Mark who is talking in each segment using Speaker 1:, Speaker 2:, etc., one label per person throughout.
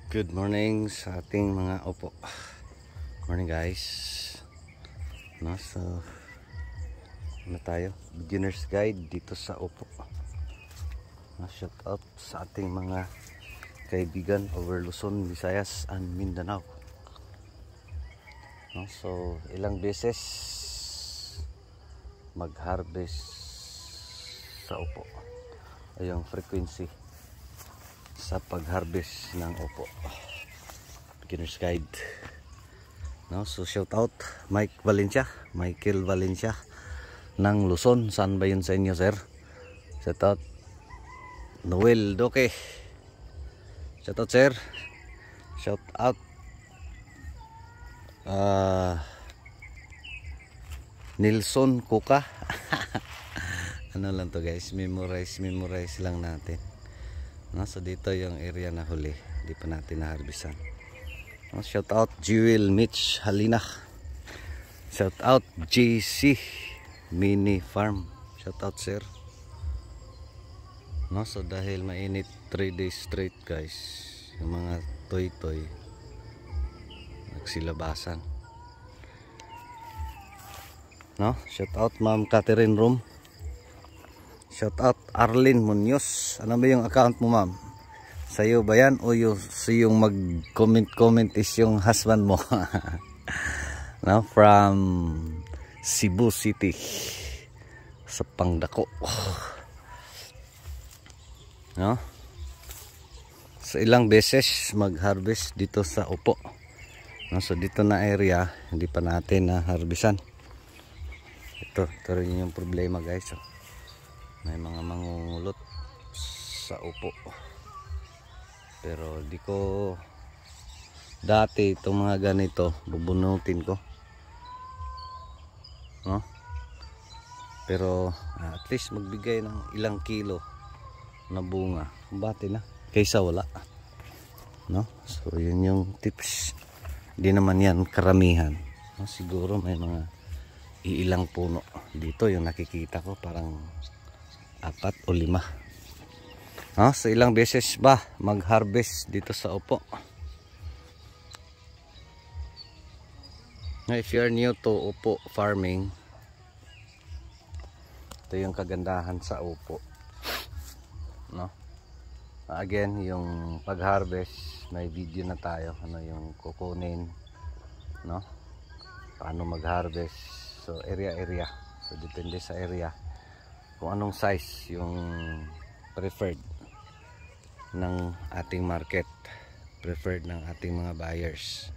Speaker 1: Good morning sa ating mga opo. Morning guys. No, so tayo? Beginner's guide dito sa opo. Shout out sa ating mga kaibigan over Luzon, Visayas and Mindanao. No, so ilang beses mag-harvest sa opo. Ayong frequency sa pag-harvest ng opo. Beginner's guide. No, so shout out Michael Valencia ng Luzon. Saan ba yun sa inyo, sir? Shout out Noel Doke. Shout out, sir. Shout out Nilson Kuka. Ano lang to guys, memorize lang natin. No, so dito yung area na huli, hindi pa natin na-harvestan. No, shout out Jewel Mitch Halina. Shout out JC Mini Farm. Shout out, sir. No, so dahil mainit 3 days straight guys, yung mga toy nagsilabasan. No, shout out Ma'am Catherine Room. Shout out Arlene Munoz. Ano ba yung account mo, ma'am? Sa'yo ba yan o yung mag-comment is yung husband mo? No, from Cebu City sa Pangdako. No? So ilang beses mag-harvest dito sa opo. No, so dito na area hindi pa natin na-harvestan. Ito rin yung problema guys. So, may mga mangungulot sa upo, pero di ko dati itong mga ganito bubunutin ko, no? Pero at least magbigay ng ilang kilo na bunga, bati na kaysa wala, no? So yun yung tips. Di naman yan karamihan, no? Siguro may mga iilang puno dito yung nakikita ko, parang 4 o 5. No, so ilang beses ba mag-harvest dito sa opo? Now, if you are new to opo farming, ito yung kagandahan sa opo. No? Again, yung pag-harvest, may video na tayo. Ano yung kukunin, no? Paano mag-harvest? So area. So depende sa area kung anong size yung preferred ng ating market, preferred ng ating mga buyers,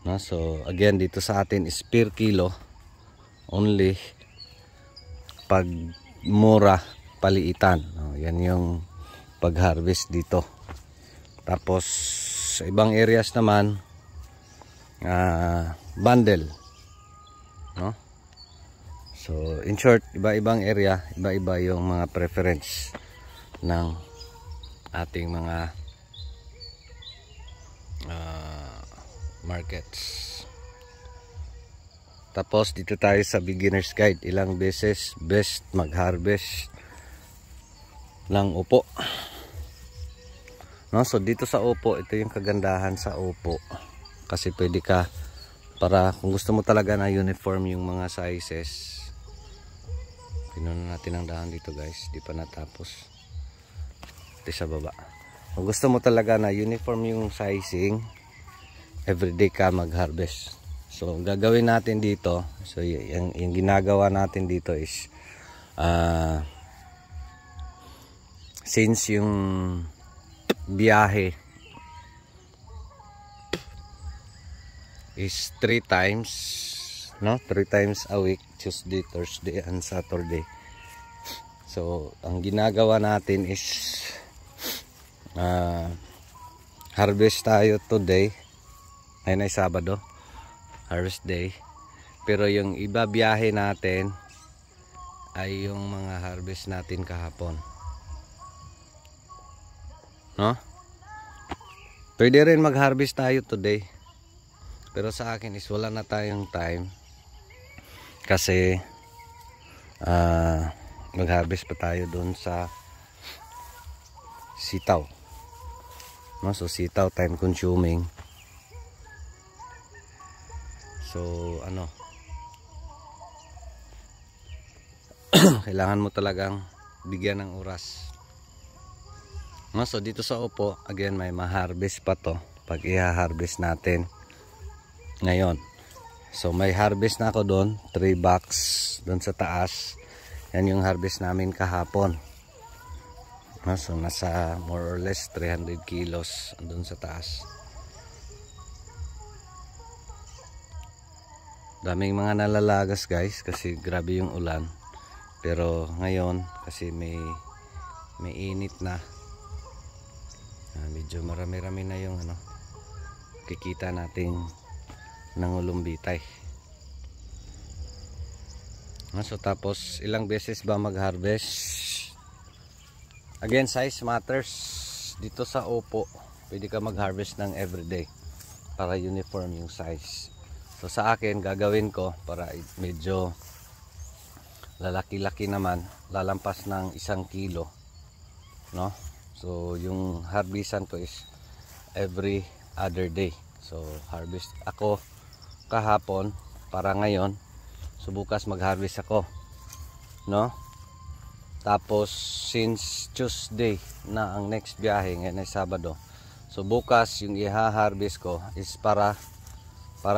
Speaker 1: no? So again, dito sa atin is per kilo only. Pag mura, paliitan, no? Yan yung pag-harvest dito. Tapos sa ibang areas naman bundle, no? So in short, iba-ibang area, iba-iba yung mga preference ng ating mga markets. Tapos dito tayo sa beginner's guide, ilang beses best mag-harvest ng upo, no? So dito sa upo, ito yung kagandahan sa upo, kasi pwede ka, para kung gusto mo talaga na uniform yung mga sizes. Pinunan natin ang dahon dito guys, di pa natapos. Ito sa baba. Kung gusto mo talaga na uniform yung sizing, everyday ka mag-harvest. So gagawin natin dito, so yung ginagawa natin dito is since yung biyahe is 3 times, no? 3 times a week, Tuesday, Thursday and Saturday. So ang ginagawa natin is harvest tayo today, ayun ay Sabado, harvest day. Pero yung iba biyahe natin ay yung mga harvest natin kahapon, no? Pwede rin mag-harvest tayo today, pero sa akin is wala na tayong time kasi mag-harvest pa tayo doon sa sitaw. no? So sitaw time consuming. So ano, kailangan mo talagang bigyan ng oras, no? So dito sa upo, again, may ma-harvest pa to pag i-harvest natin ngayon. So may harvest na ako doon, 3 box doon sa taas. Yan yung harvest namin kahapon. So nasa more or less 300 kilos doon sa taas. Daming mga nalalagas guys kasi grabe yung ulan. Pero ngayon kasi may init na. Medyo marami-rami na yung ano, kikita nating nangulumbitay. So tapos ilang beses ba mag-harvest? Again, size matters. Dito sa upo, pwede ka mag-harvest ng everyday para uniform yung size. So sa akin, gagawin ko para medyo lalaki-laki naman, lalampas ng 1 kilo, no? So yung harvestan ko is every other day. So harvest ako kahapon para ngayon. So bukas mag-harvest ako, no? Tapos since Tuesday na ang next biyahe, ngayon ay Sabado. So bukas yung i-harvest ko is para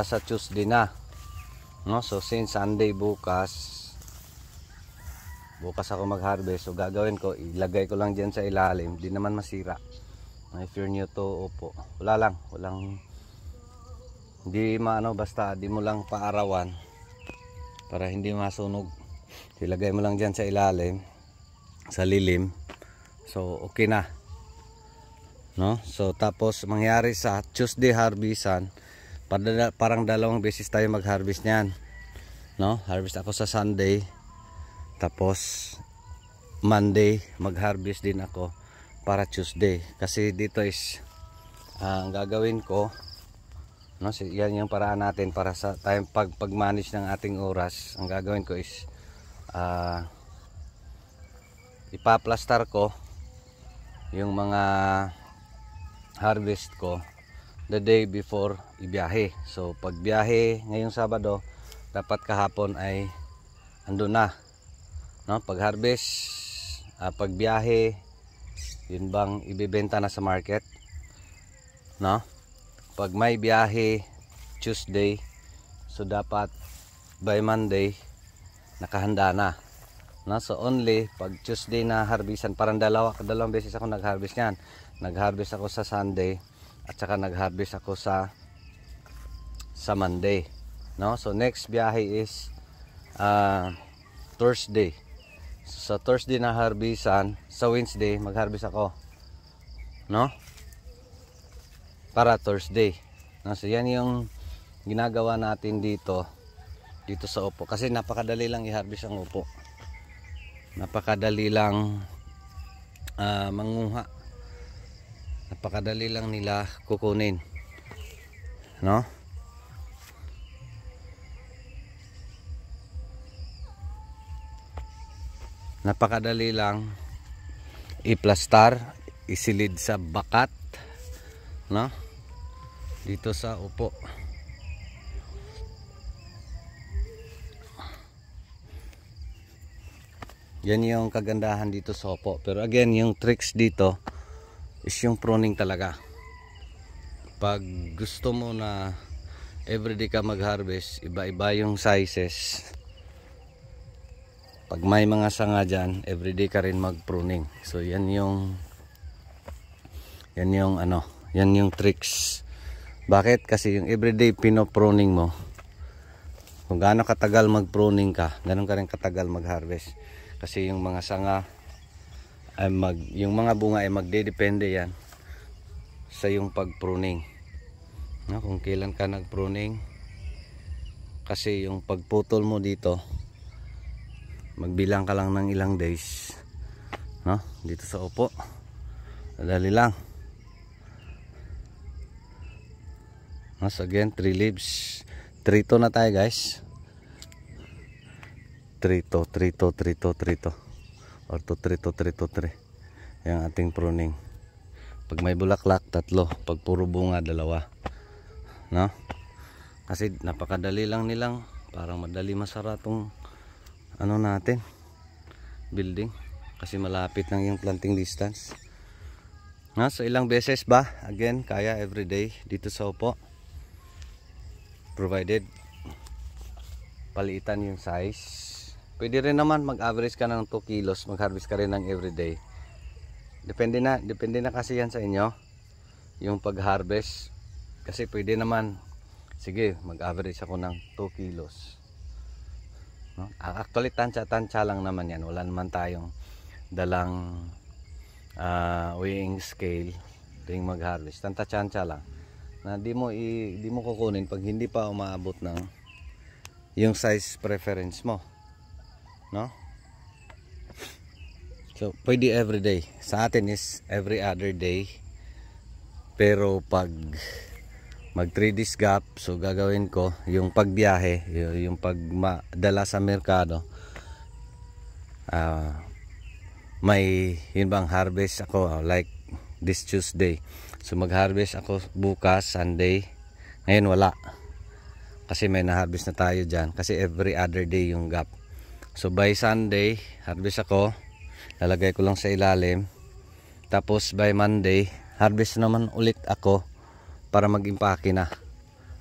Speaker 1: sa Tuesday na, no? So since Sunday bukas ako mag-harvest. So gagawin ko, ilagay ko lang diyan sa ilalim, di naman masira. If you're new to upo, walang hindi maano, basta di mo lang paarawan para hindi masunog. Ilagay mo lang diyan sa ilalim, sa lilim. So okay na, no? So tapos mangyari sa Tuesday harvestan, parang 2 beses tayo mag-harvest niyan, no? Harvest ako sa Sunday, tapos Monday mag-harvest din ako para Tuesday. Kasi dito is ang gagawin ko, no? So, yan yung paraan natin para sa time pag-manage ng ating oras. Ang gagawin ko is ipaplastar ko yung mga harvest ko the day before ibiyahe. So pag biyahe ngayong Sabado, dapat kahapon ay andun na, no? Pag harvest, pag biyahe, yun bang ibebenta na sa market, no? Pag may biyahe Tuesday, so dapat by Monday nakahanda na, no? So only pag Tuesday na harvestan, parang dalawang beses ako nag-harvest niyan. Nag-harvest ako sa Sunday at saka nag-harvest ako sa Monday, no? So next biyahe is Thursday. So sa Thursday na harvestan, sa Wednesday mag-harvest ako, no? Para Thursday. So yan yung ginagawa natin dito sa upo. Kasi napakadali lang i-harvest ang upo. Napakadali lang manguha. Napakadali lang nila kukunin, no? Napakadali lang i-plastar, isilid sa bakat, no? Dito sa upo. Yan yung kagandahan dito sa upo. Pero again, yung tricks dito is yung pruning talaga. Pag gusto mo na everyday ka mag-harvest, iba-iba yung sizes. Pag may mga sanga dyan, everyday ka rin mag-pruning. So yan yung tricks. Bakit? Kasi yung everyday pino-pruning mo, kung gaano katagal mag-pruning ka, ganoon ka rin katagal mag-harvest. Kasi yung mga sanga ay yung mga bunga ay magdedepende yan sa yung pag-pruning, no? Kung kailan ka nag-pruning. Kasi yung pagputol mo dito, magbilang ka lang ng ilang days, no? Dito sa upo, madali lang. So again, 3 leaves. 3 to na tayo guys. 3 to. Or to 3 to 3 to 3. Yung ating pruning. Pag may bulaklak, 3. Pag puro bunga, 2. No? Kasi napakadali lang nilang, parang madali masara tong ano natin, building. Kasi malapit lang yung planting distance. No? So ilang beses ba? Again, kaya everyday dito sa upo. Provided palitan yung size. Pwede rin naman mag-average ka ng 2 kilos, mag-harvest ka rin ng everyday. Depende na kasi yan sa inyo, yung pag-harvest. Kasi pwede naman, sige, mag-average ako ng 2 kilos. No? Actually, tansya lang naman yan. Wala naman tayong dalang weighing scale tuwing mag-harvest. Tansya lang. Na di mo kukunin pag hindi pa umaabot ng yung size preference mo. No? So, pwede everyday. Sa atin is every other day. Pero pag mag 3 days gap, so gagawin ko yung pagbiyahe, yung pagdala sa merkado. May yun bang harvest ako like this Tuesday. So mag-harvest ako bukas Sunday. Ngayon wala. Kasi may na-harvest na tayo dyan. Kasi every other day yung gap. So by Sunday, harvest ako. Lalagay ko lang sa ilalim. Tapos by Monday, harvest naman ulit ako para mag-impake na.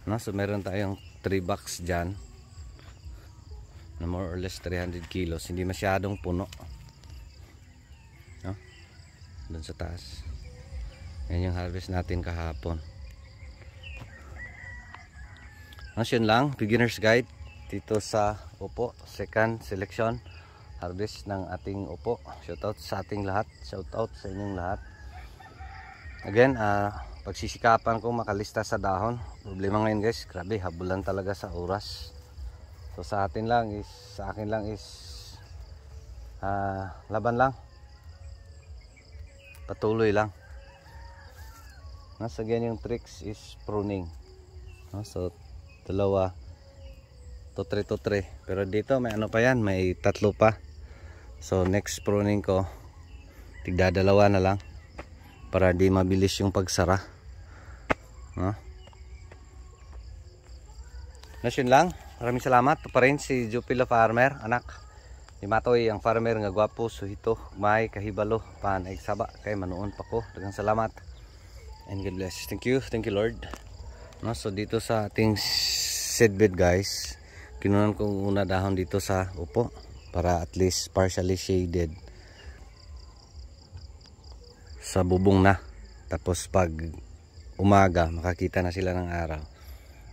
Speaker 1: No? So meron tayong 3 box dyan na more or less 300 kilos. Hindi masyadong puno. No? Doon sa taas. Yan yung harvest natin kahapon. Yun lang, beginner's guide dito sa upo, second selection harvest ng ating upo. Shoutout sa ating lahat, shoutout sa inyong lahat. Again, pagsisikapan ko makalista sa dahon. Problema ngayon guys, grabe, habulan talaga sa oras. So sa akin lang is laban lang, patuloy lang. So again, yung tricks is pruning. So 2 to 3. Pero dito may ano pa yan, may 3 pa. So next pruning ko, tigda 2 na lang para di mabilis yung pagsara. No? Yun lang. Maraming salamat. Ito pa rin si Jupilo Farmer, anak ni Matoy, ang farmer nga gwapo, suhito, may kahibalo, panay saba kay manuon pa ko. Daghang salamat and God bless. Thank you Lord. No, so dito sa ating seedbed guys, kinunan ko una dahon dito sa upo para at least partially shaded sa bubong na. Tapos pag umaga makakita na sila ng araw.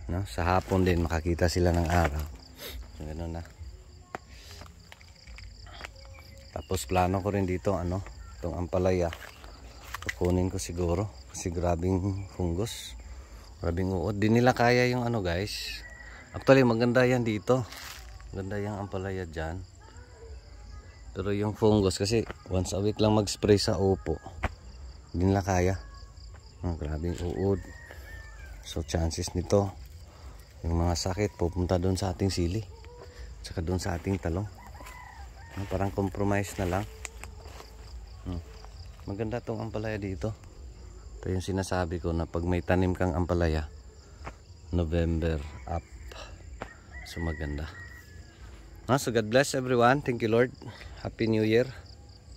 Speaker 1: No, sa hapon din makakita sila ng araw. So, ganoon na. Tapos plano ko rin dito itong ampalaya. Kukunin ko siguro kasi grabing fungus. Grabing uod. Di nila kaya yung guys. Actually maganda yan dito. Maganda yung ampalaya dyan. Pero yung fungus kasi once a week lang mag-spray sa upo. Di nila kaya. Grabing uod. So chances nito, yung mga sakit pupunta doon sa ating sili. Tsaka doon sa ating talong. Parang compromise na lang. Maganda tong ampalaya dito. Ito yung sinasabi ko na pag may tanim kang ampalaya, November up. So maganda. So God bless everyone. Thank you Lord. Happy New Year.